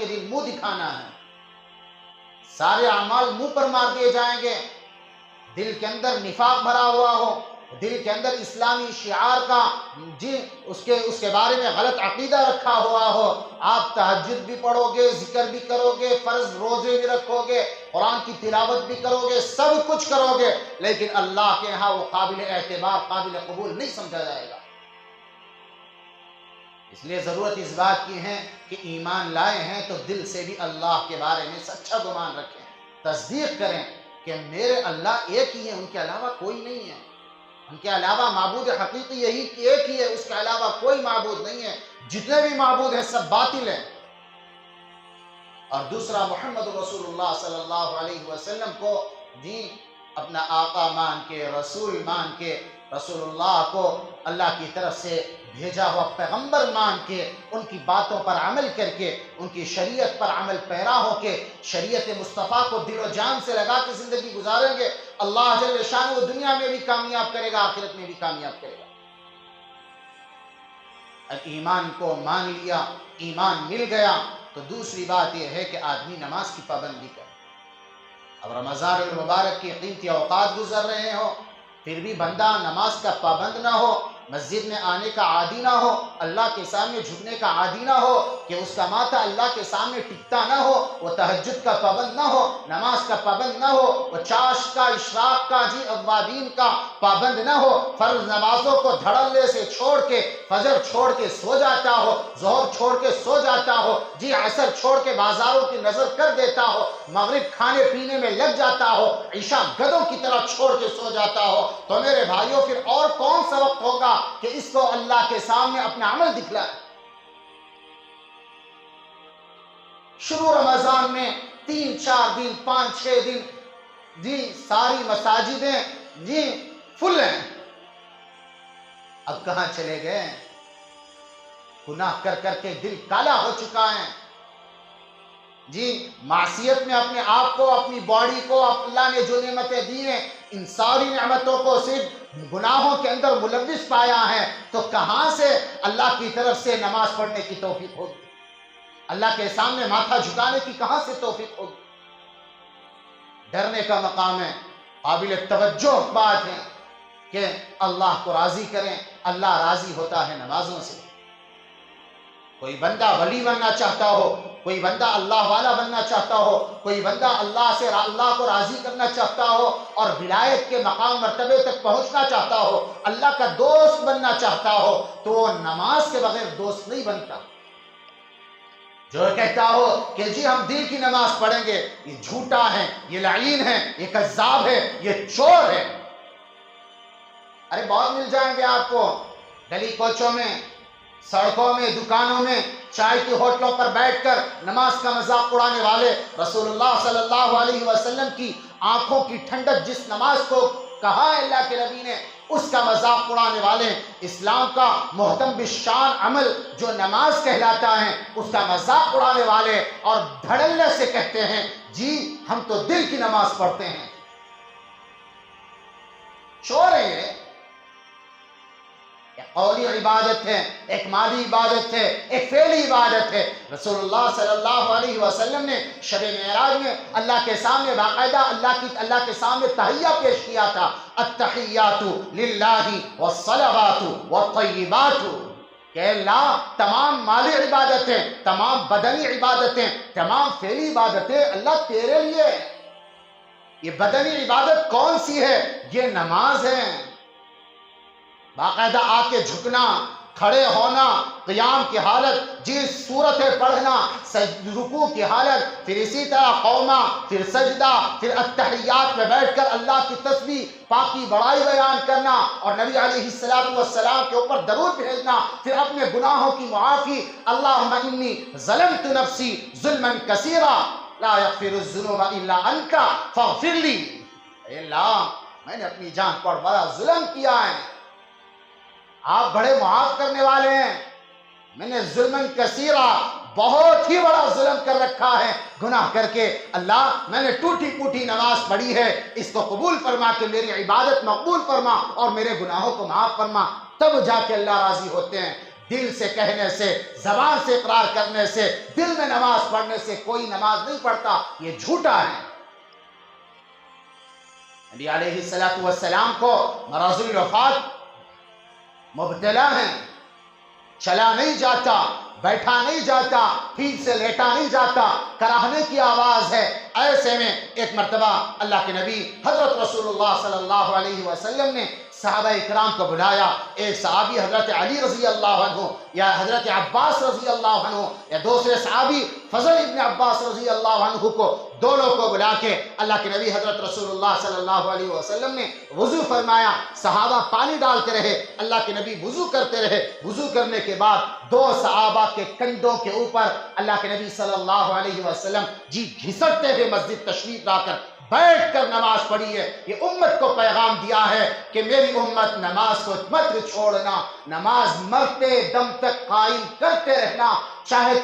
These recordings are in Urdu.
دن منہ دکھانا ہے، سارے اعمال منہ پر مار دیے جائیں گے، دل کے اندر نفاق بھرا ہوا ہو، دل کے اندر اسلامی شعار کا اس کے بارے میں غلط عقیدہ رکھا ہوا ہو، آپ تہجد بھی پڑھو گے، ذکر بھی کرو گے، فرض روزے بھی رکھو گے، قرآن کی تلاوت بھی کرو گے، سب کچھ کرو گے، لیکن اللہ کے ہاں وہ قابل اعتبار، قابل قبول نہیں سمجھا جائے گا۔ اس لیے ضرورت اس بات کی ہے کہ ایمان لائے ہیں تو دل سے بھی اللہ کے بارے میں سچا گمان رکھیں، تصدیق کریں کہ میرے اللہ ایک ہی ہے، ان کے علاوہ کوئی نہیں ہے، ان کے علاوہ معبود حقیقی یہی ایک ہی ہے، اس کے علاوہ کوئی معبود نہیں ہے، جتنے بھی معبود ہیں سب باطل ہیں۔ اور دوسرا، محمد رسول اللہ صلی اللہ علیہ وسلم کو اپنا آقا مان کے، رسول مان کے، رسول اللہ کو اللہ کی طرف سے بھیجا ہوا پیغمبر مان کے، ان کی باتوں پر عمل کر کے، ان کی شریعت پر عمل پیرا ہو کے، شریعت مصطفیٰ کو دل و جان سے لگا کے زندگی گزاریں گے، اللہ جل شانہ دنیا میں بھی کامیاب کرے گا، آخرت میں بھی کامیاب کرے گا۔ اب ایمان کو مان لیا، ایمان مل گیا، تو دوسری بات یہ ہے کہ آدمی نماز کی پابندی کرے۔ اب رمضان المبارک کی قیمتی اوقات گزر رہے ہو، پھر بھی بندہ نماز کا پابند نہ ہو، مسجد میں آنے کا عادی نہ ہو، اللہ کے سامنے جھکنے کا عادی نہ ہو، کہ اس کا ماتھا اللہ کے سامنے ٹکتا نہ ہو، وہ تہجد کا پابند نہ ہو، نماز کا پابند نہ ہو، وہ چاش کا، اشراق کا، اوابین کا پابند نہ ہو، فرض نمازوں کو دھڑلے سے چھوڑ کے، فجر چھوڑ کے سو جاتا ہو، ظہر چھوڑ کے سو جاتا ہو، عصر چھوڑ کے بازاروں کی نظر کر دیتا ہو، مغرب کھانے پینے میں لگ جاتا ہو، عشاء گدوں کی طرح چھوڑ کے سو جاتا ہو، تو میرے بھائیوں پھر اور کون سا وقت ہوگا کہ اس کو اللہ کے سامنے اپنا عمل دکھلائے؟ شروع رمضان میں 3-4 دن، 5-6 دن ساری مساجدیں فل ہیں، اب کہاں چلے گئے؟ گناہ کر کر کے دل کالا ہو چکا ہے، معصیت میں اپنے آپ کو، اپنی باڈی کو اللہ نے جو نعمتیں دی ہیں، ان ساری نعمتوں کو صرف گناہوں کے اندر ملوث پایا ہے، تو کہاں سے اللہ کی طرف سے نماز پڑھنے کی توفیق ہوگی؟ اللہ کے سامنے ماتھا جھکانے کی کہاں سے توفیق ہوگی؟ ڈرنے کا مقام ہے، قابل توجہ بات ہے کہ اللہ کو راضی کریں، اللہ راضی ہوتا ہے نمازوں سے۔ کوئی بندہ ولی بننا چاہتا ہو، کوئی بندہ اللہ والا بننا چاہتا ہو، کوئی بندہ اللہ کو راضی کرنا چاہتا ہو اور ولایت کے مقام مرتبے تک پہنچنا چاہتا ہو، اللہ کا دوست بننا چاہتا ہو، تو وہ نماز کے بغیر دوست نہیں بنتا۔ جو کہتا ہو کہ ہم دل کی نماز پڑھیں گے، یہ جھوٹا ہے، یہ لعین ہے، یہ کذاب ہے، یہ چور ہے۔ ارے بہت مل جائیں گے آپ کو، گلی کوچوں میں، سڑکوں میں، دکانوں میں، چائے کی ہوٹلوں پر بیٹھ کر نماز کا مذاق اڑانے والے، رسول اللہ صلی اللہ علیہ وسلم کی آنکھوں کی ٹھنڈک جس نماز کو کہا ہے اللہ کے نبی نے، اس کا مذاق اڑانے والے، اسلام کا محتم بالشان عمل جو نماز کہلاتا ہے، اس کا مذاق اڑانے والے، اور دھڑلے سے کہتے ہیں ہم تو دل کی نماز پڑھتے ہیں۔ چور ہے یہ، ایک قولی عبادت ہے، ایک مالی عبادت ہے، ایک فعلی عبادت ہے۔ رسول اللہ صلی اللہ علیہ وسلم نے شب معراج میں اللہ کے سامنے باقاعدہ اللہ کے سامنے تحیہ پیش کیا تھا، التحیات للہ والصلوات والطیبات، کہ اللہ تمام مالی عبادتیں، تمام بدنی عبادتیں، تمام فعلی عبادتیں اللہ تیرے لیے۔ یہ بدنی عبادت کون سی ہے؟ یہ نماز ہے۔ باقاعدہ آ کے جھکنا، کھڑے ہونا، قیام کی حالت، سورتیں پڑھنا، رکوع کی حالت، پھر اسی طرح قوما، پھر سجدہ، پھر التحیات میں بیٹھ کر اللہ کی تسبیح، پاکی بڑائی بیان کرنا، اور نبی علیہ السلام کے اوپر درود بھیجنا، پھر اپنے گناہوں کی معافی، اللہم انی ظلمت نفسی ظلما کثیرا لا یغفر الذنوب الا انت فاغفر لی۔ اے اللہ، میں نے اپنی جان پر بڑا ظلم کیا ہے، آپ بڑے معاف کرنے والے ہیں، میں نے ظلمن کثیرہ، بہت ہی بڑا ظلم کر رکھا ہے گناہ کر کے، اللہ میں نے ٹوٹی پوٹی نماز پڑھی ہے، اس کو قبول فرما کہ میری عبادت مقبول فرما اور میرے گناہوں کو معاف فرما، تب جا کے اللہ راضی ہوتے ہیں۔ دل سے کہنے سے، زبان سے اقرار کرنے سے، دل میں نماز پڑھنے سے کوئی نماز نہیں پڑھتا، یہ جھوٹا ہے۔ نبی علیہ السلام کو مرض الوفات مبتلا ہیں، چلا نہیں جاتا، بیٹھا نہیں جاتا، ٹھیک سے لیٹا نہیں جاتا، کراہنے کی آواز ہے۔ ایسے میں ایک مرتبہ اللہ کے نبی حضرت رسول اللہ صلی اللہ علیہ وسلم نے صحابہ اکرام کو بلایا۔ ایک صحابی حضرت علی رضی اللہ عنہ یا حضرت عباس رضی اللہ عنہ یا دوسرے صحابی فضل ابن عباس رضی اللہ عنہ کو، دونوں کو بلا کے اللہ کے نبی حضرت رسول اللہ صلی اللہ علیہ وسلم نے وضو فرمایا۔ صحابہ پانی ڈالتے رہے، اللہ کے نبی وضو کرتے رہے۔ وضو کرنے کے بعد دو صحابہ کے کندھوں کے اوپر اللہ کے نبی صلی اللہ علیہ وسلم گھسٹتے ہوئے مسجد تشریف لا کر بیٹھ کر نماز پڑھی ہے۔ یہ امت کو پیغام دیا ہے کہ میری امت نماز کو مت چھوڑنا، نماز مرتے دم تک قائم کرتے رہنا۔ چاہے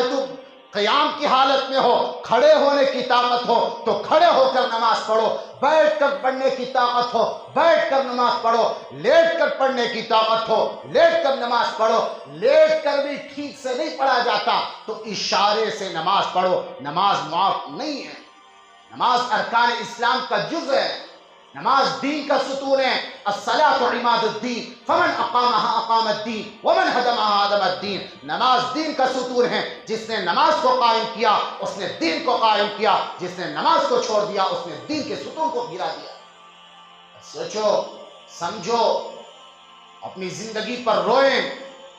تو قیام کی حالت میں ہو، کھڑے ہونے کی طاقت ہو تو کھڑے ہو کر نماز پڑھو، بیٹھ کر پڑھنے کی طاقت ہو بیٹھ کر نماز پڑھو، لیٹ کر پڑھنے کی طاقت ہو لیٹ کر نماز پڑھو۔ لیٹ کر بھی ٹھیک سے نہیں پڑھا جاتا تو اشارے سے نماز پڑھو، نماز معاف نہیں ہے۔ نماز ارکان اسلام کا جز ہے، نماز دین کا ستون ہے۔ الصلاۃ عماد الدین فمن اقامها اقام الدین ومن هدمها هدم الدین۔ نماز دین کا ستون ہے، جس نے نماز کو قائم کیا اس نے دین کو قائم کیا، جس نے نماز کو چھوڑ دیا اس نے دین کے ستون کو گرا دیا۔ سوچو سمجھو، اپنی زندگی پر روئیں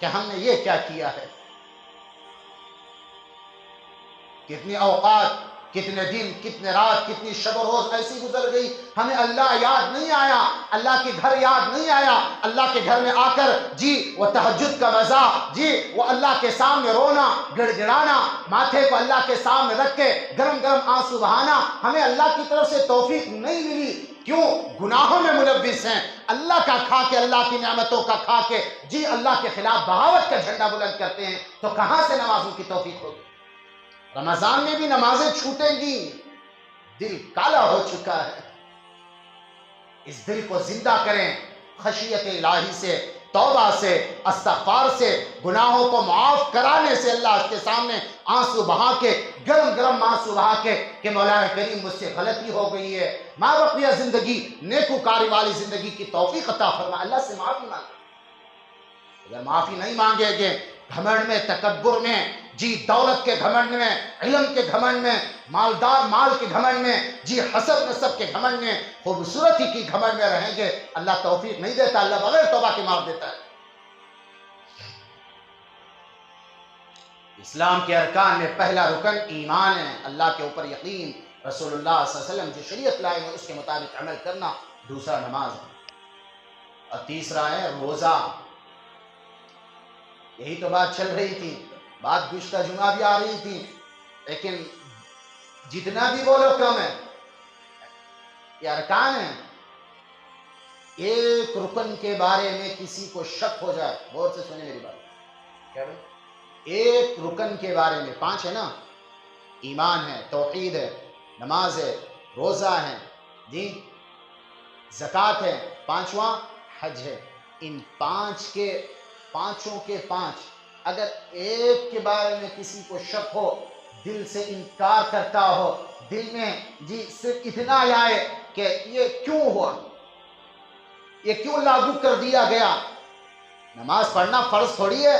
کہ ہم نے یہ کیا کیا ہے۔ کتنے اوقات، کتنے دن، کتنے رات، کتنی شب و روز ایسی گزر گئی، ہمیں اللہ یاد نہیں آیا، اللہ کے گھر یاد نہیں آیا۔ اللہ کے گھر میں آ کر وہ تہجد کا مزہ، وہ اللہ کے سامنے رونا، گڑ گڑانا، ماتھے کو اللہ کے سامنے رکھ کے گرم گرم آنسو بہانا، ہمیں اللہ کی طرف سے توفیق نہیں ملی۔ کیوں؟ گناہوں میں ملوث ہیں، اللہ کا کھا کے، اللہ کی نعمتوں کا کھا کے اللہ کے خلاف بغاوت کا جھنڈا بلند کرتے ہیں، تو کہاں سے نمازوں کی توفیق ہوگی؟ رمضان میں بھی نمازیں چھوٹیں گی، دل کالا ہو چکا ہے۔ اس دل کو زندہ کریں، خشیت الہی سے، توبہ سے، استغفار سے، گناہوں کو معاف کرانے سے، اللہ کے سامنے آنسو بہا کے، گرم گرم آنسو بہا کے کہ مولا کریم مجھ سے غلطی ہو گئی ہے، ما بقیہ زندگی نیکوکاری والی زندگی کی توفیق عطا فرما۔ اللہ سے معافی مانگے۔ اگر معافی نہیں مانگے گے، گھمنڈ میں، تکبر میں، دولت کے گھمنڈ میں، علم کے گھمنڈ میں، مالدار مال کے گھمنڈ میں، حسب نسب کے گھمنڈ میں، خوبصورتی کی گھمنڈ میں رہیں گے، اللہ توفیق نہیں دیتا، اللہ بغیر توبہ کے معاف دیتا ہے۔ اسلام کے ارکان میں پہلا رکن ایمان ہے، اللہ کے اوپر یقین، رسول اللہ صلی اللہ علیہ وسلم جو شریعت لائے ہیں اس کے مطابق عمل کرنا، دوسرا نماز ہے، اور تیسرا ہے روزہ۔ یہی تو بات چل رہی تھی، بات گزشتہ جمعہ بھی آ رہی تھی، لیکن جتنا بھی بولو کم ہے۔ یہ ارکان ہیں، ایک رکن کے بارے میں کسی کو شک ہو جائے، غور سے سنیں میری بات، کیا بھائی؟ ایک رکن کے بارے میں، 5 ہے نا، ایمان ہے، توحید ہے، نماز ہے، روزہ ہے، زکوٰۃ ہے، 5واں حج ہے۔ ان 5 کے 5 اگر ایک کے بارے میں کسی کو شک ہو، دل سے انکار کرتا ہو، دل میں صرف اتنا لائے کہ یہ کیوں ہوا، یہ کیوں لاگو کر دیا گیا۔ نماز پڑھنا فرض تھوڑی ہے،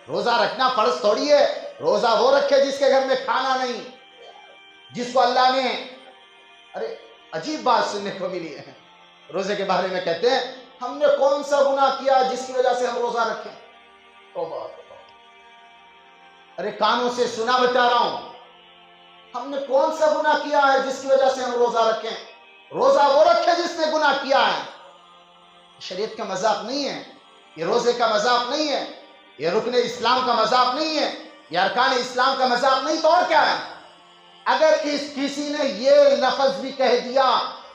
روزہ رکھنا فرض تھوڑی ہے۔ روزہ وہ رکھے جس کے گھر میں کھانا نہیں، جس کو اللہ نے، عجیب بات سننے کو ملی ہے، روزے کے بارے میں کہتے ہیں ہم نے کون سا گناہ کیا جس کی وجہ سے ہم روزہ رکھیں۔ توبہ، کانوں سے سنا بتا رہا ہوں، ہم نے کون سا گناہ کیا ہے جس کی وجہ سے ہم روزہ رکھیں۔ روزہ وہ رکھے جس نے گناہ کیا ہے۔ شریعت کا مذاق نہیں ہے، یہ روزے کا مذاق نہیں ہے، یہ رکن اسلام کا مذاق نہیں ہے، یہ ارکان اسلام کا مذاق نہیں تو اور کیا ہے؟ اگر کسی نے یہ لفظ بھی کہہ دیا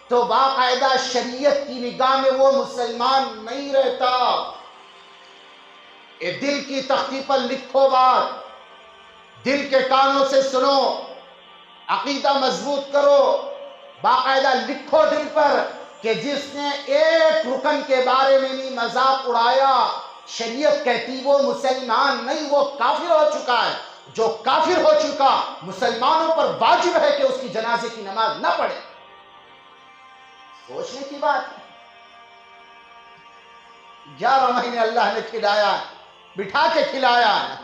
تو باقاعدہ شریعت کی نگاہ میں وہ مسلمان نہیں رہتا۔ یہ دل کی تختی پر لکھو بات، دل کے کانوں سے سنو، عقیدہ مضبوط کرو، باقاعدہ لکھو دل پر کہ جس نے ایک رکن کے بارے میں نہیں مذاق اڑایا، شریعت کہتی وہ مسلمان نہیں، وہ کافر ہو چکا ہے۔ جو کافر ہو چکا، مسلمانوں پر واجب ہے کہ اس کی جنازے کی نماز نہ پڑھے۔ سوچنے کی بات ہے۔ 11 مہینے اللہ نے کھلایا ہے، بٹھا کے کھلایا ہے،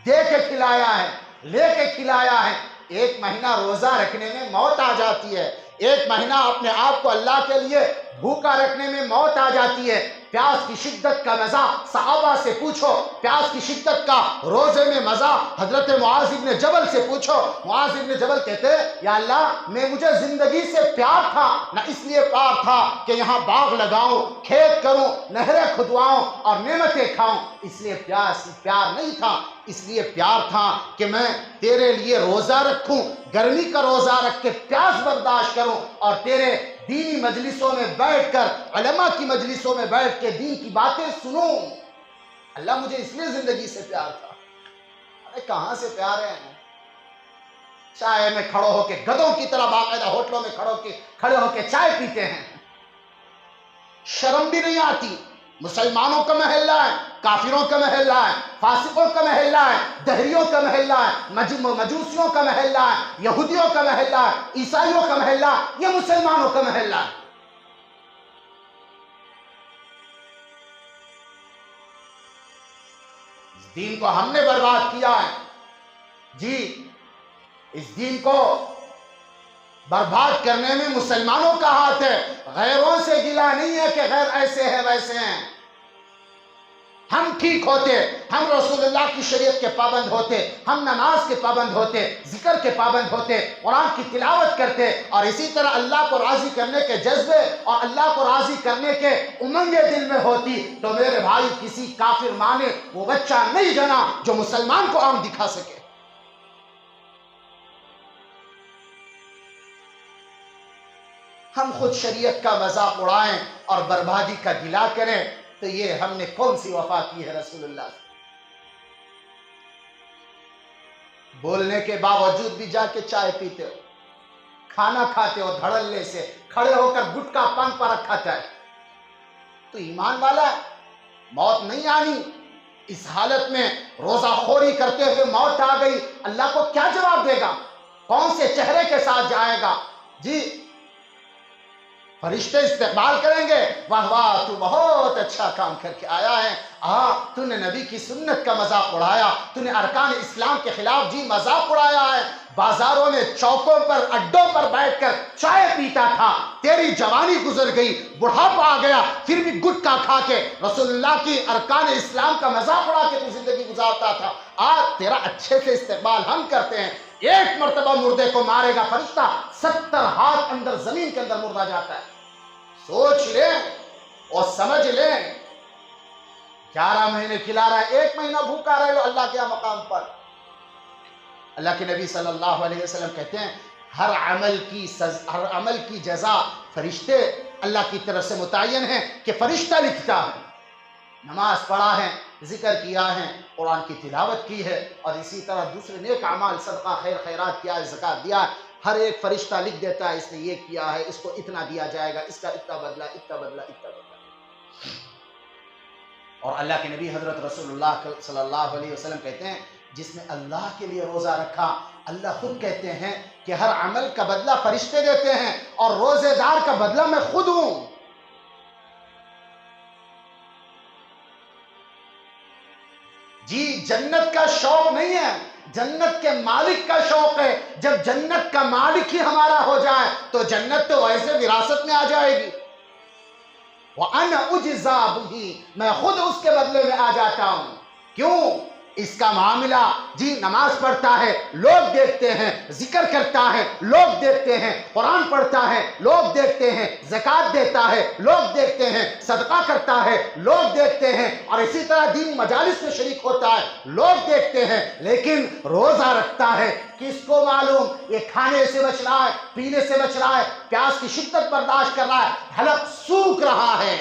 دے کے کھلایا ہے، لے کے کھلایا ہے۔ 1 مہینہ روزہ رکھنے میں موت آ جاتی ہے، 1 مہینہ اپنے آپ کو اللہ کے لیے بھوکا رکھنے میں موت آ جاتی ہے۔ پیاس کی شدت کا مزہ صحابہ سے پوچھو، پیاس کی شدت کا روزے میں مزہ حضرت معاذ بن جبل سے پوچھو۔ معاذ بن جبل کہتے یا اللہ مجھے زندگی سے پیار تھا، نہ اس لیے پیار تھا کہ یہاں باغ لگاؤں، کھیت کروں، نہریں کھدواؤں اور نعمتیں کھاؤں، اس لیے پیار نہیں تھا، اس لیے پیار تھا کہ میں تیرے لیے روزہ رکھوں، گرمی کا روزہ رکھ کے پیاس برداشت کروں اور تیرے دینی مجلسوں میں بیٹھ کر، علماء کی مجلسوں میں بیٹھ کے دین کی باتیں سنوں۔ اللہ مجھے اس لیے زندگی سے پیار تھا۔ ارے کہاں سے پیار ہے؟ چائے میں کھڑو ہو کے گدوں کی طرح باقاعدہ ہوٹلوں میں کھڑے ہو کے چائے پیتے ہیں، شرم بھی نہیں آتی۔ مسلمانوں کا محلہ ہے، کافروں کا محلہ ہے، فاسقوں کا محلہ ہے، دہریوں کا محلہ ہے، مجوسیوں کا محلہ ہے، یہودیوں کا محلہ ہے، عیسائیوں کا محلہ ہے، یہ مسلمانوں کا محلہ ہے۔ اس دین کو ہم نے برباد کیا ہے جی، اس دین کو برباد کرنے میں مسلمانوں کا ہاتھ ہے۔ غیروں سے گلہ نہیں ہے کہ غیر ایسے ہیں ویسے ہیں۔ ہم ٹھیک ہوتے، ہم رسول اللہ کی شریعت کے پابند ہوتے، ہم نماز کے پابند ہوتے، ذکر کے پابند ہوتے، قرآن کی تلاوت کرتے، اور اسی طرح اللہ کو راضی کرنے کے جذبے اور اللہ کو راضی کرنے کے امنگیں دل میں ہوتی، تو میرے بھائی کسی کافر ماں نے وہ بچہ نہیں جنا جو مسلمان کو آنکھ دکھا سکے۔ ہم خود شریعت کا مذاق اڑائیں اور بربادی کا گلہ کریں تو یہ ہم نے کون سی وفا کی ہے رسول اللہ سے؟ بولنے کے باوجود بھی جا کے چائے پیتے ہو، کھانا کھاتے ہو دھڑلے سے، کھڑے ہو کر گٹکا پان پر رکھا جائے تو ایمان والا ہے؟ موت نہیں آنی؟ اس حالت میں روزہ خوری کرتے ہوئے موت آ گئی، اللہ کو کیا جواب دے گا؟ کون سے چہرے کے ساتھ جائے گا؟ جی فرشتے استقبال کریں گے، واہ واہ تو بہت اچھا کام کر کے آیا ہے، تو نے نبی کی سنت کا مذاق اڑایا، تو نے ارکان اسلام کے خلاف جی مذاق اڑایا ہے، بازاروں میں چوکوں پر اڈوں پر بیٹھ کر چائے پیتا تھا، تیری جوانی گزر گئی، بڑھاپا آ گیا، پھر بھی گٹکا کھا کے رسول اللہ کی ارکان اسلام کا مذاق اڑا کے تو زندگی گزارتا تھا۔ آج تیرا اچھے سے استقبال ہم کرتے ہیں، 1 مرتبہ مردے کو مارے گا فرشتہ، 70 ہاتھ اندر زمین کے اندر مردہ جاتا ہے۔ سوچ لیں اور سمجھ لیں، 11 مہینے کھلا رہا ہے، 1 مہینہ بھوکا رہے ہو اللہ کے مقام پر۔ اللہ کے نبی صلی اللہ علیہ وسلم کہتے ہیں ہر عمل کی جزا فرشتے اللہ کی طرف سے متعین ہیں کہ فرشتہ لکھتا ہے۔ نماز پڑھا ہے، ذکر کیا ہے، قرآن کی تلاوت کی ہے، اور اسی طرح دوسرے نیک اعمال، صدقہ خیرات کیا ہے، زکوٰۃ دیا ہے، ہر ایک فرشتہ لکھ دیتا ہے اس نے یہ کیا ہے، اس کو اتنا دیا جائے گا، اس کا اتنا بدلہ، اتنا بدلہ، اتنا بدلہ۔ اور اللہ کے نبی حضرت رسول اللہ صلی اللہ علیہ وسلم کہتے ہیں جس نے اللہ کے لیے روزہ رکھا، اللہ خود کہتے ہیں کہ ہر عمل کا بدلہ فرشتے دیتے ہیں اور روزے دار کا بدلہ میں خود ہوں۔ جی جنت کا شوق نہیں ہے، جنت کے مالک کا شوق ہے۔ جب جنت کا مالک ہی ہمارا ہو جائے تو جنت تو ویسے وراثت میں آ جائے گی۔ وَأَنَا أُجْزَى بِهِ، میں خود اس کے بدلے میں آ جاتا ہوں۔ کیوں؟ اس کا معاملہ جی نماز پڑھتا ہے، لوگ دیکھتے ہیں، ذکر کرتا ہے، لوگ دیکھتے ہیں، قرآن پڑھتا ہے، لوگ دیکھتے ہیں، زکوٰۃ دیتا ہے، لوگ دیکھتے ہیں، صدقہ کرتا ہے، لوگ دیکھتے ہیں، اور اسی طرح دین مجالس میں شریک ہوتا ہے، لوگ دیکھتے ہیں، لیکن روزہ رکھتا ہے، کس کو معلوم؟ یہ کھانے سے بچ رہا ہے، پینے سے بچ رہا ہے، پیاس کی شدت برداشت کر رہا ہے، حلق سوکھ رہا ہے،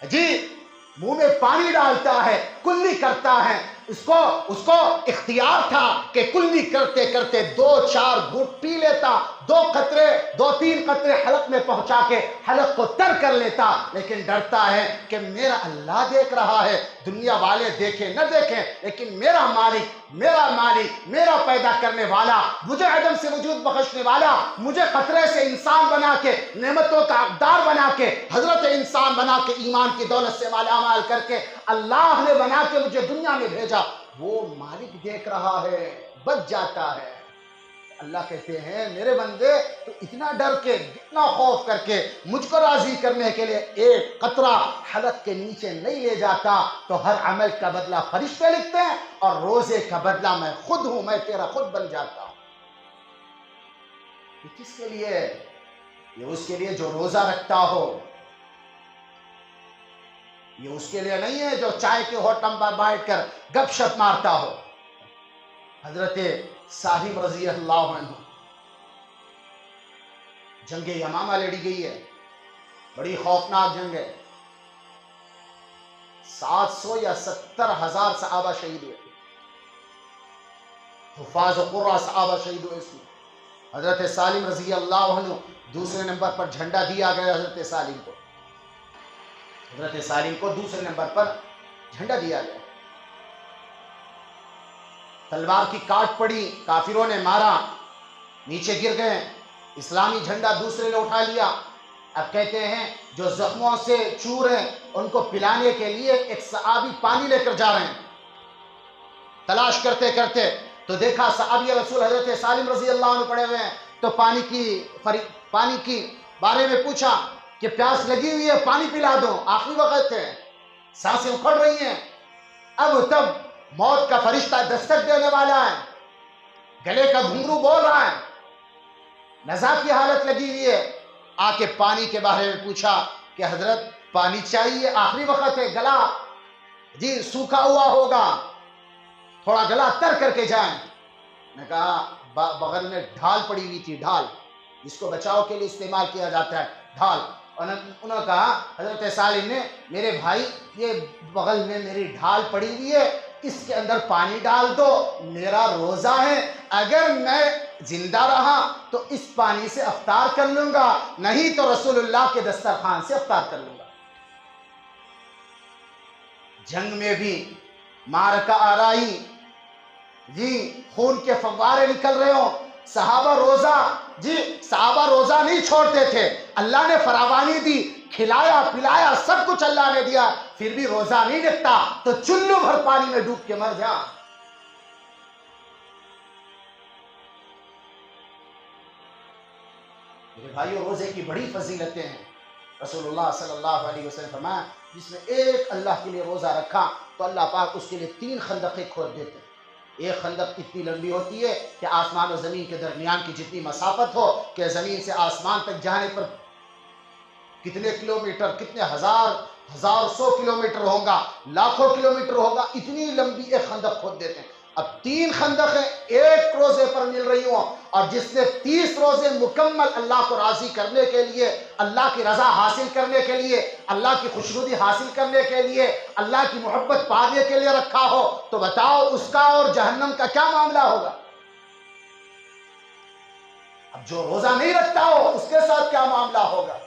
جی منہ میں پانی ڈالتا ہے، کلی کرتا ہے، اس کو اختیار تھا کہ کلی کرتے کرتے 2-4 گھونٹ پی لیتا، 2-3 قطرے حلق میں پہنچا کے حلق کو تر کر لیتا، لیکن ڈرتا ہے کہ میرا اللہ دیکھ رہا ہے، دنیا والے دیکھیں نہ دیکھیں، لیکن میرا مالک، میرا پیدا کرنے والا، مجھے عدم سے وجود بخشنے والا، مجھے خطرے سے انسان بنا کے، نعمتوں کا حقدار بنا کے، حضرت انسان بنا کے، ایمان کی دولت سے مالا مال کر کے اللہ نے بنا کے مجھے دنیا میں بھیجا، وہ مالک دیکھ رہا ہے، بچ جاتا ہے۔ اللہ کہتے ہیں میرے بندے تو اتنا ڈر کے، اتنا خوف کر کے مجھ کو راضی کرنے کے لیے ایک قطرہ حلق کے نیچے نہیں لے جاتا تو ہر عمل کا بدلہ فرشتے لکھتے ہیں اور روزے کا بدلہ میں خود ہوں، میں تیرا خود بن جاتا ہوں۔ یہ کس کے لیے؟ یہ اس کے لیے جو روزہ رکھتا ہو، یہ اس کے لیے نہیں ہے جو چائے کے ہوٹل پر بیٹھ کر گپ شپ مارتا ہو۔ حضرت صاحب رضی اللہ عنہ، جنگ یمامہ لڑی گئی ہے، بڑی خوفناک جنگ ہے، 700 یا 70,000 صحابہ شہید ہوئے، حفاظ و قرہ صحابہ شہید ہوئے اس میں۔ حضرت سالم رضی اللہ عنہ دوسرے نمبر پر جھنڈا دیا گیا، حضرت سالم کو دوسرے نمبر پر جھنڈا دیا گیا، تلوار کی کاٹ پڑی، کافروں نے مارا، نیچے گر گئے، اسلامی جھنڈا دوسرے نے اٹھا لیا۔ اب کہتے ہیں جو زخموں سے چور ہیں ان کو پلانے کے لیے ایک صحابی پانی لے کر جا رہے ہیں، تلاش کرتے کرتے تو دیکھا صحابی رسول حضرت سالم رضی اللہ عنہ پڑے ہوئے ہیں، تو پانی کی بارے میں پوچھا کہ پیاس لگی ہوئی ہے، پانی پلا دو، آخری وقت ہے، سانسیں اکھڑ رہی ہیں۔ اب تب موت کا فرشتہ دستک دینے والا ہے، گلے کا گھنگرو بول رہا ہے، نزا کی حالت لگی ہوئی ہے، آ کے پانی کے بارے میں پوچھا کہ حضرت پانی چاہیے، آخری وقت ہے، گلا جی سوکھا ہوا ہوگا، تھوڑا گلا تر کر کے جائیں۔ میں کہا بغل میں ڈھال پڑی ہوئی تھی، ڈھال جس کو بچاؤ کے لیے استعمال کیا جاتا ہے، ڈھال۔ انہوں نے کہا حضرت سالم نے، میرے بھائی یہ بغل میں میری ڈھال پڑی ہوئی ہے، اس کے اندر پانی ڈال دو، میرا روزہ ہے، اگر میں زندہ رہا تو اس پانی سے افطار کر لوں گا، نہیں تو رسول اللہ کے دسترخوان سے افطار کر لوں گا۔ جنگ میں بھی معرکہ آرائی، جی خون کے فوارے نکل رہے ہوں، صحابہ روزہ نہیں چھوڑتے تھے، اللہ نے فراوانی دی، کھلایا پلایا سب کچھ اللہ نے دیا، پھر بھی روزہ نہیں رکھتا تو چلو بھر پانی میں ڈوب کے مر جا۔ میرے بھائیو روزے کی بڑی فضیلتیں ہیں، رسول اللہ صلی اللہ علیہ وسلم فرمایا جس نے ایک اللہ کے لیے روزہ رکھا تو اللہ پاک اس کے لیے 3 خندقیں کھود دیتے ہیں۔ ایک خندق اتنی لمبی ہوتی ہے کہ آسمان و زمین کے درمیان کی جتنی مسافت ہو، کہ زمین سے آسمان تک جانے پر کتنے کلومیٹر، کتنے ہزار 100 کلومیٹر ہوگا، لاکھوں کلومیٹر ہوگا، اتنی لمبی ایک خندق کھود دیتے ہیں۔ اب 3 خندقیں ایک روزے پر مل رہی ہوں، اور جس نے 30 روزے مکمل اللہ کو راضی کرنے کے لیے، اللہ کی رضا حاصل کرنے کے لیے، اللہ کی خوشنودی حاصل کرنے کے لیے، اللہ کی محبت پانے کے لیے رکھا ہو، تو بتاؤ اس کا اور جہنم کا کیا معاملہ ہوگا؟ اب جو روزہ نہیں رکھتا ہو اس کے ساتھ کیا معاملہ ہوگا؟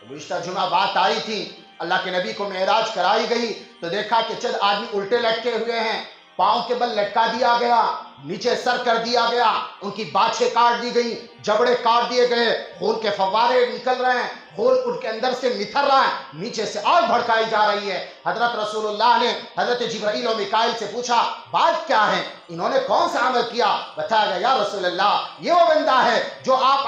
گزشتہ جمعہ بات آئی تھی، اللہ کے نبی کو معراج کرائی گئی تو دیکھا کہ چند آدمی الٹے لٹکے ہوئے ہیں، پاؤں کے بل لٹکا دیا گیا، نیچے سر کر دیا گیا، ان کی باچھیں کاٹ دی گئی، جبڑے کاٹ دیے گئے، خون کے فوارے نکل رہے ہیں، خون ان کے اندر سے نتھر رہا ہے، نیچے سے آگ بھڑکائی جا رہی ہے۔ حضرت رسول اللہ نے حضرت جبرائیل و میکائیل سے پوچھا بات کیا ہے، انہوں نے کون سا عمل کیا؟ بتایا گیا یا رسول اللہ یہ وہ بندہ ہے جو آپ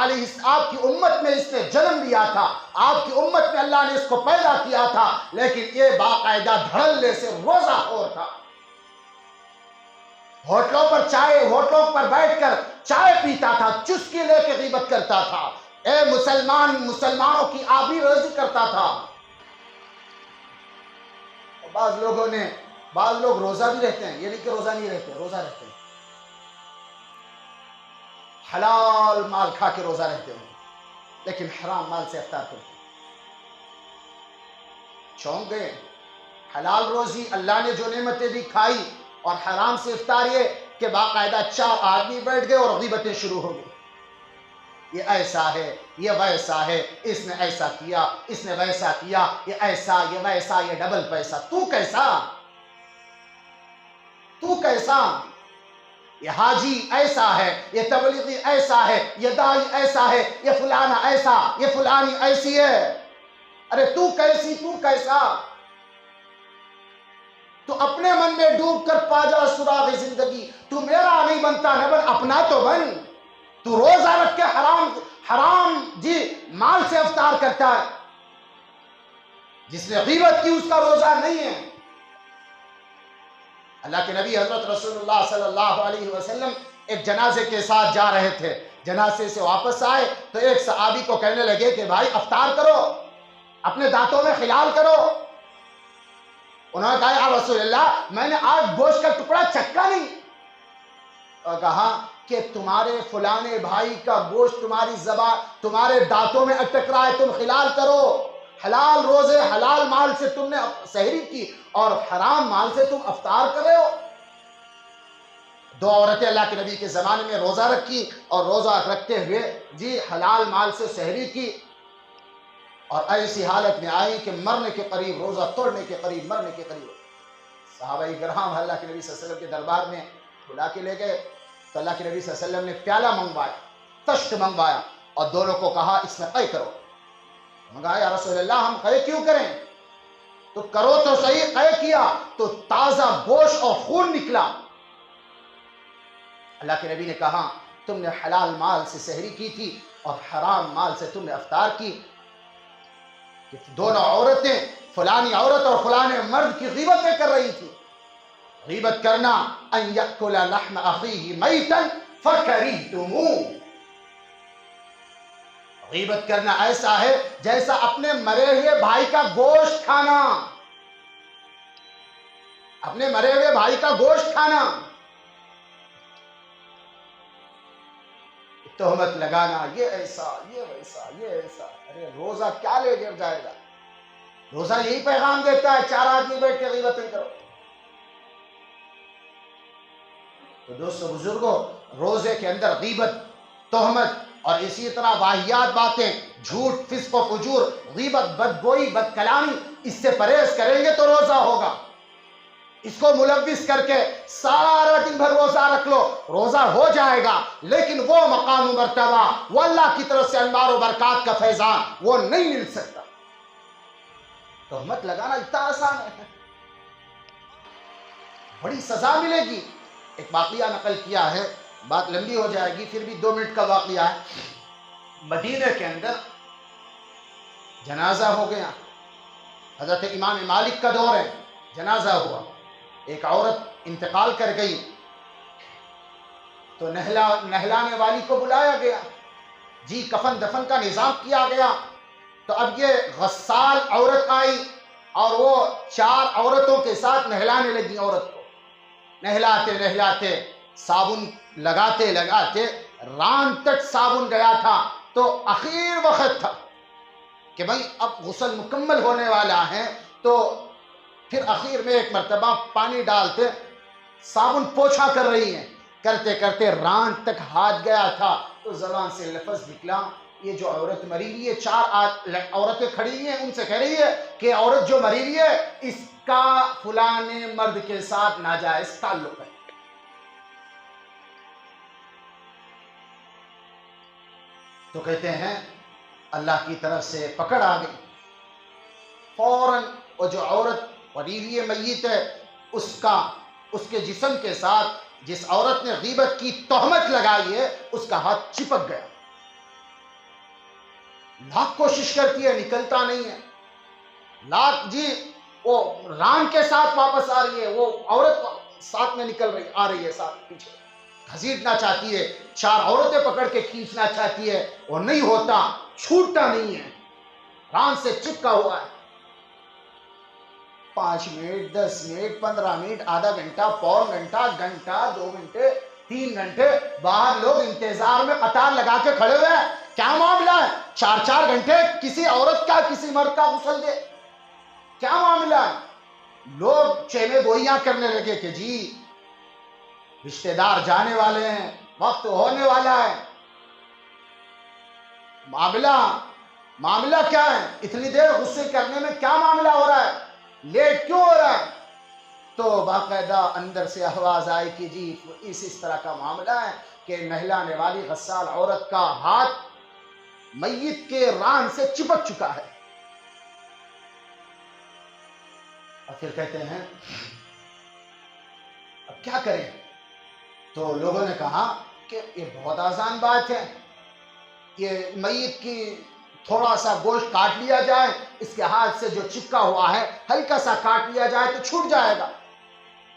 کی امت میں اس نے جنم لیا تھا، آپ کی امت میں اللہ نے اس کو پیدا کیا تھا، لیکن یہ باقاعدہ دھڑلے سے روزہ خور تھا، ہوٹلوں پر بیٹھ کر چائے پیتا تھا، چسکی لے کے غیبت کرتا تھا، اے مسلمانوں کی آبی روزی کرتا تھا۔ بعض لوگ روزہ بھی رہتے ہیں، یہ نہیں کہ روزہ نہیں رہتے، روزہ رہتے ہیں، حلال مال کھا کے روزہ رہتے ہیں، لیکن حرام مال سے افطار کرتے ہیں۔ چونک گئے حلال روزی اللہ نے جو نعمتیں دی کھائی، اور حرام سے افطار یہ کہ باقاعدہ 4 آدمی بیٹھ گئے اور غیبتیں شروع ہو گئی، یہ ایسا ہے، یہ ویسا ہے، اس نے ایسا کیا، اس نے ویسا کیا، یہ ایسا، یہ ویسا، یہ ڈبل پیسہ۔ تو کیسا؟ تو کیسا؟ یہ حاجی ایسا ہے، یہ تبلیغی ایسا ہے، یہ داعی ایسا ہے، یہ فلانا ایسا، یہ فلانی ایسی ہے۔ ارے تو کیسی، تو کیسا؟ تو اپنے من میں ڈوب کر پا جا سراغ زندگی۔ تو میرا نہیں بنتا نہ بن، اپنا تو بن۔ تو روزہ رکھ کے حرام مال سے افطار کرتا ہے، جس نے غیبت کی اس کا روزہ نہیں ہے۔ اللہ کے نبی حضرت رسول اللہ صلی اللہ علیہ وسلم ایک جنازے کے ساتھ جا رہے تھے، جنازے سے واپس آئے تو ایک صحابی کو کہنے لگے کہ بھائی افطار کرو، اپنے دانتوں میں خلال کرو۔ انہوں نے کہا یا رسول اللہ میں نے آج گوشت کا ٹکڑا چکا نہیں، اور کہا کہ تمہارے فلانے بھائی کا گوشت تمہاری زبان تمہارے دانتوں میں اٹک رہا ہے، تم خلال کرو۔ حلال روزے حلال مال سے تم نے سحری کی اور حرام مال سے تم افطار کر رہے ہو۔ 2 عورتیں اللہ کے نبی کے زمانے میں روزہ رکھی اور روزہ رکھتے ہوئے حلال مال سے سحری کی، اور ایسی حالت میں آئی کہ مرنے کے قریب، روزہ توڑنے کے قریب، مرنے کے قریب۔ صحابہ کرام اللہ کے نبی صلی اللہ علیہ وسلم کے دربار میں بلا کے لے گئے تو اللہ کے نبی صلی اللہ علیہ وسلم نے پیالہ منگوایا، تشت منگوایا، اور دونوں کو کہا اس میں قے کرو۔ کہا یا رسول اللہ ہم قے کیوں کریں؟ تو کرو تو صحیح۔ قے کیا تو تازہ گوشت اور خون نکلا۔ اللہ کے نبی نے کہا تم نے حلال مال سے سحری کی تھی اور حرام مال سے تم نے افطار کی۔ کہ دونوں عورتیں، فلانی عورت اور فلانے مرد کی غیبتیں کر رہی تھی۔ غیبت کرنا ان یأکل لحم اخیہ میتا فکریہتموہ، غیبت کرنا ایسا ہے جیسا اپنے مرے ہوئے بھائی کا گوشت کھانا، اپنے مرے ہوئے بھائی کا گوشت کھانا، تہمت لگانا، یہ ایسا، یہ ویسا، یہ ایسا۔ ارے روزہ کیا لے گر جائے گا؟ روزہ یہی پیغام دیتا ہے 4 آدمی بیٹھ کے غیبتیں کرو۔ تو دوستو بزرگوں، روزے کے اندر غیبت، تہمت اور اسی طرح واہیات باتیں، جھوٹ، فسق و فجور، غیبت، بدگوئی، بد کلامی، اس سے پرہیز کریں گے تو روزہ ہوگا۔ اس کو ملوث کر کے سارا دن بھر روزہ رکھ لو، روزہ ہو جائے گا، لیکن وہ مقام و مرتبہ، وہ اللہ کی طرف سے انوار و برکات کا فیضان وہ نہیں مل سکتا۔ تہمت لگانا اتنا آسان ہے، بڑی سزا ملے گی۔ ایک واقعہ نقل کیا ہے، بات لمبی ہو جائے گی، پھر بھی 2 منٹ کا واقعہ ہے۔ مدینہ کے اندر جنازہ ہو گیا، حضرت امام مالک کا دور ہے، جنازہ ہوا، ایک عورت انتقال کر گئی تو نہلانے والی کو بلایا گیا، کفن دفن کا نظام کیا گیا۔ تو اب یہ غسال عورت آئی اور وہ 4 عورتوں کے ساتھ نہلانے لگی عورت کو، نہلاتے نہلاتے، صابن لگاتے لگاتے ران تک صابن گیا تھا، تو آخر وقت تھا کہ بھائی اب غسل مکمل ہونے والا ہے، تو پھر آخر میں ایک مرتبہ پانی ڈالتے، صابن پوچھا کر رہی ہیں، کرتے کرتے ران تک ہاتھ گیا تھا، تو زبان سے لفظ نکلا، یہ جو عورت مری ہوئی ہے، 4 عورتیں کھڑی ہوئی ہیں، ان سے کہہ رہی ہے کہ عورت جو مری ہوئی ہے اس کا فلانے مرد کے ساتھ ناجائز تعلق ہے۔ تو کہتے ہیں اللہ کی طرف سے پکڑ آ گئی، فوراً وہ جو عورت مری ہوئی میت ہے، اس کے جسم کے ساتھ جس عورت نے غیبت کی تہمت لگائی ہے اس کا ہاتھ چپک گیا، لاکھ کوشش کرتی ہے نکلتا نہیں ہے، لاکھ وہ ران کے ساتھ واپس آ رہی ہے، وہ عورت ساتھ میں آ رہی ہے، ساتھ پیچھے گھسیٹنا چاہتی ہے، 4 عورتیں پکڑ کے کھینچنا چاہتی ہے، وہ نہیں ہوتا، چھوٹتا نہیں ہے، ران سے چپکا ہوا ہے۔ 5 منٹ، 10 منٹ، 15 منٹ، آدھا گھنٹہ، پون گھنٹہ، گھنٹہ، 2 گھنٹے، 3 گھنٹے، باہر لوگ انتظار میں قطار لگا کے کھڑے ہوئے ہیں، کیا معاملہ ہے؟ 4 گھنٹے کسی عورت کا، کسی مرد کا غسل دے، کیا معاملہ ہے؟ لوگ چیمے گوئیاں کرنے لگے کہ جی رشتہ دار جانے والے ہیں، وقت ہونے والا ہے، معاملہ کیا ہے، اتنی دیر غصے کرنے میں کیا معاملہ ہو رہا ہے، لیٹ کیوں ہو رہا ہے؟ تو باقاعدہ اندر سے آواز آئی کہ جی اس طرح کا معاملہ ہے کہ نہلانے والی غسال عورت کا ہاتھ میت کے ران سے چپک چکا ہے۔ اور پھر کہتے ہیں اب کیا کریں؟ تو لوگوں نے کہا کہ یہ بہت آسان بات ہے، یہ میت کی تھوڑا سا گوشت کاٹ لیا جائے، اس کے ہاتھ سے جو چپکا ہوا ہے ہلکا سا کاٹ لیا جائے تو چھوٹ جائے گا۔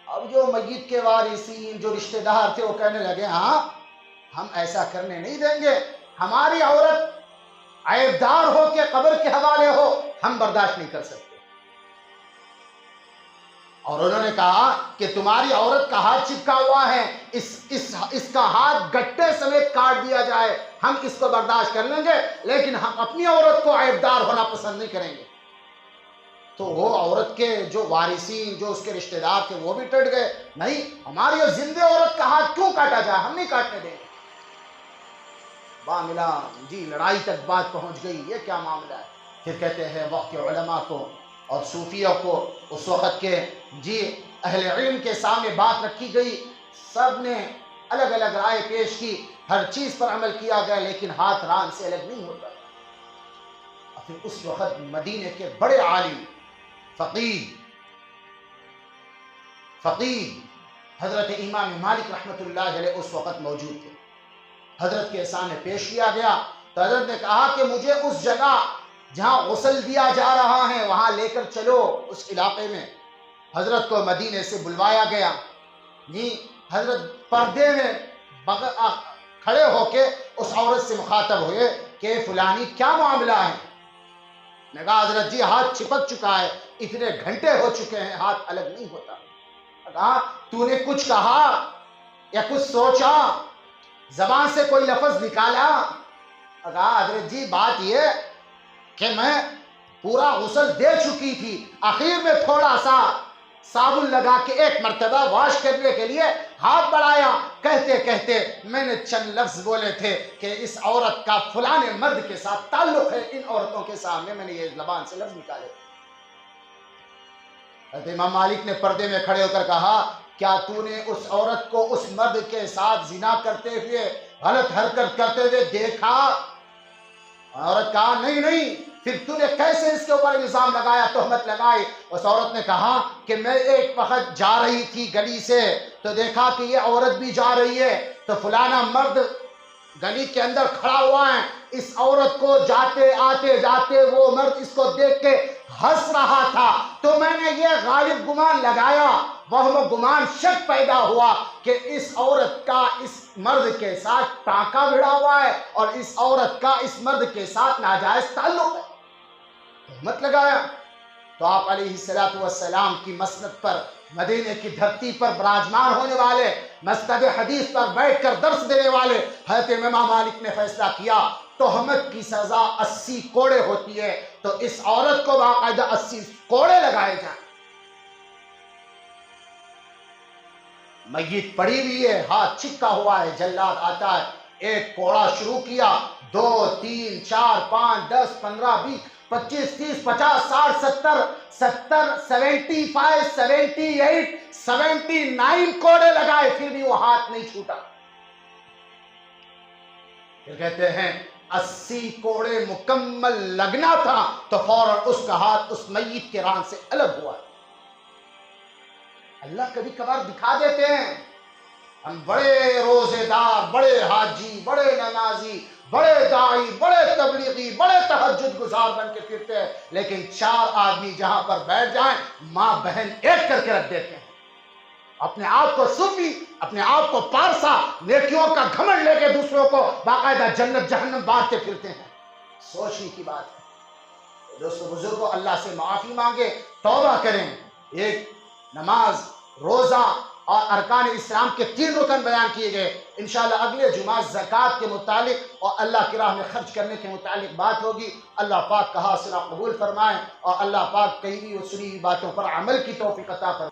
اب جو میت کے وارثین جو رشتہ دار تھے وہ کہنے لگے ہاں ہم ایسا کرنے نہیں دیں گے، ہماری عورت عیبدار ہو کے قبر کے حوالے ہو ہم برداشت نہیں کر سکتے۔ اور انہوں نے کہا کہ تمہاری عورت کا ہاتھ چپکا ہوا ہے، اس کا ہاتھ گٹے سمیت کاٹ دیا جائے ہم اس کو برداشت کر لیں گے، لیکن ہم اپنی عورت کو عیبدار ہونا پسند نہیں کریں گے۔ تو وہ عورت کے جو وارثین جو اس کے رشتہ دار تھے وہ بھی ٹٹ گئے، نہیں ہماری زندہ عورت کا ہاتھ کیوں کاٹا جائے، ہم نہیں کاٹنے دیں گے۔ معاملہ جی لڑائی تک بات پہنچ گئی، یہ کیا معاملہ ہے؟ پھر کہتے ہیں وقت کے علماء کو اور صوفیوں کو اس وقت کے جی اہل علم کے سامنے بات رکھی گئی، سب نے الگ الگ رائے پیش کی، ہر چیز پر عمل کیا گیا، لیکن ہاتھ ران سے الگ نہیں ہوتا۔ اور پھر اس وقت مدینے کے بڑے عالم فقیہ حضرت امام مالک رحمۃ اللہ علیہ اس وقت موجود تھے۔ حضرت کے سامنے پیش کیا گیا تو حضرت نے کہا کہ مجھے اس جگہ جہاں غسل دیا جا رہا ہے وہاں لے کر چلو، اس علاقے میں۔ حضرت کو مدینے سے بلوایا گیا، حضرت پردے میں کھڑے ہو کے اس عورت سے مخاطب ہوئے کہ فلانی کیا معاملہ ہے؟ نے کہا حضرت جی ہاتھ چپک چکا ہے، اتنے گھنٹے ہو چکے ہیں ہاتھ الگ نہیں ہوتا۔ کہا تو نے کچھ کہا یا کچھ سوچا، زبان سے کوئی لفظ نکالا؟ کہا حضرت جی بات یہ کہ میں پورا غسل دے چکی تھی، آخر میں تھوڑا سا صابن لگا کے ایک مرتبہ واش کرنے کے لیے ہاتھ بڑھایا، کہتے کہتے میں نے چند لفظ بولے تھے کہ اس عورت کا فلانے مرد کے ساتھ تعلق ہے، ان عورتوں کے سامنے میں نے یہ زبان سے لفظ نکالے۔ حضرت امام مالک نے پردے میں کھڑے ہو کر کہا کیا تو نے اس عورت کو اس مرد کے ساتھ زنا کرتے ہوئے غلط حرکت کرتے ہوئے دیکھا؟ عورت کہا نہیں، پھر تو نے کیسے اس کے اوپر الزام لگایا، تہمت لگائی؟ اس عورت نے کہا کہ میں ایک وقت جا رہی تھی گلی سے تو دیکھا کہ یہ عورت بھی جا رہی ہے، تو فلانا مرد گلی کے اندر کھڑا ہوا ہے، اس عورت کو جاتے آتے وہ مرد اس کو دیکھ کے ہنس رہا تھا، تو میں نے یہ غالب گمان لگایا، وہم و گمان شک پیدا ہوا کہ اس عورت کا اس مرد کے ساتھ ٹانکا بھڑا ہوا ہے اور اس عورت کا اس مرد کے ساتھ ناجائز تعلق ہے، تہمت لگایا۔ تو آپ علیہ السلام کی مسند پر مدینے کی دھرتی پر براجمان ہونے والے، مسند حدیث پر بیٹھ کر درس دینے والے حضرت امام مالک نے فیصلہ کیا تہمت کی سزا 80 کوڑے ہوتی ہے، تو اس عورت کو باقاعدہ 80 کوڑے لگائے جائیں۔ میت پڑی ہوئی ہے، ہاتھ چپکا ہوا ہے، جلاد آتا ہے، ایک کوڑا شروع کیا، 2 3 4 5 10 15 20 25 30 50 60 70 75 78 79 کوڑے لگائے، پھر بھی وہ ہاتھ نہیں چھوٹا۔ پھر کہتے ہیں 80 کوڑے مکمل لگنا تھا تو فوراً اس کا ہاتھ اس میت کے ران سے الگ ہوا۔ اللہ کبھی کبھار دکھا دیتے ہیں، ہم بڑے روزے دار، بڑے حاجی، بڑے نمازی، بڑے داعی، بڑے تبلیغی، بڑے تہجد گزار بن کے پھرتے ہیں، لیکن 4 آدمی جہاں پر بیٹھ جائیں ماں بہن ایک کر کے رکھ دیتے ہیں، اپنے آپ کو صوفی، اپنے آپ کو پارسا، نیکیوں کا گھمنڈ لے کے دوسروں کو باقاعدہ جنت جہنم بانٹتے پھرتے ہیں۔ سوچنے کی بات ہے، دوستو بزرگوں، اللہ سے معافی مانگے، توبہ کریں، ایک نماز، روزہ اور ارکان اسلام کے 3 رکن بیان کیے گئے. انشاءاللہ اگلے جمعہ زکوٰۃ کے متعلق اور اللہ کی راہ میں خرچ کرنے کے متعلق بات ہوگی. اللہ پاک کا حاصلہ قبول فرمائیں اور اللہ پاک کہی ہوئی و سنی ہوئی باتوں پر عمل کی توفیق عطا فرمائیں.